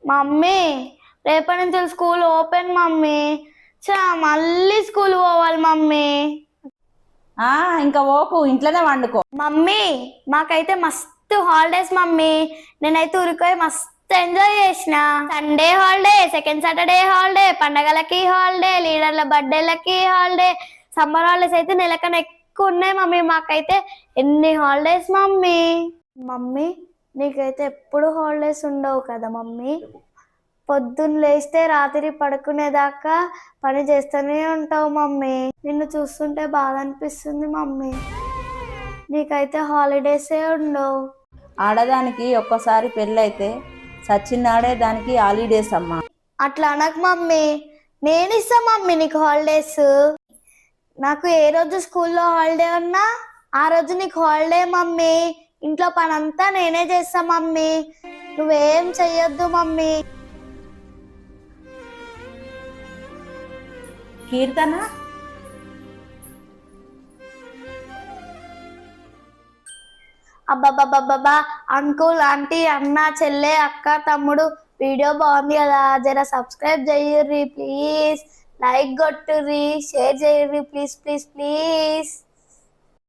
Mummy రేపటి నుంచి school open mummy. మళ్ళీ స్కూల్ పోవాలి మమ్మీ. ఇంకా ఓపు ఇంట్లోనే వండుకో. మమ్మీ మాకైతే మస్తు హాలిడేస్ మమ్మీ. నేనైతే ఊరికోయి మస్తు ఎంజాయ్ చేసిన. Sunday holiday, second Saturday holiday, పండగలకి హాలిడే, లీడర్ల బర్త్డేలకి హాలిడే, సమ్మర్ హాలిడేస్ అయితే నెలకన్నా ఎక్కువ ఉన్నాయి మమ్మీ. మాకైతే ఎన్ని హాలిడేస్ మమ్మీ. మమ్మీ నీకైతే ఎప్పుడు హాలిడేస్ ఉండవు కదా మమ్మీ. పొద్దున్న లేస్తే రాత్రి పడుకునేదాకా పని చేస్తూనే ఉంటావు మమ్మీ. నిన్ను చూస్తుంటే బాధ అనిపిస్తుంది మమ్మీ. నీకైతే హాలిడేసే ఉండవు. ఆడదానికి ఒక్కసారి పెళ్ళైతే సచ్చినాడే దానికి హాలిడేస్ అమ్మా. అట్లా అనకు మమ్మీ. నేను ఇస్తా మమ్మీ నీకు హాలిడేస్. నాకు ఏ రోజు స్కూల్లో హాలిడే ఉన్నా ఆ రోజు నీకు హాలిడే మమ్మీ. ఇంట్లో పని అంతా నేనే చేస్తా మమ్మీ. నువ్వేం చెయ్యొద్దు మమ్మీ. కీర్తన అబ్బాబ్బాబ్బా అంకుల్, ఆంటీ, అన్న, చెల్లె, అక్క, తమ్ముడు వీడియో బాగుంది కదా, జర సబ్స్క్రైబ్ చెయ్యుర్రి ప్లీజ్. లైక్ కొట్టుర్రి, షేర్ చెయ్యుర్రి ప్లీజ్ ప్లీజ్ ప్లీజ్.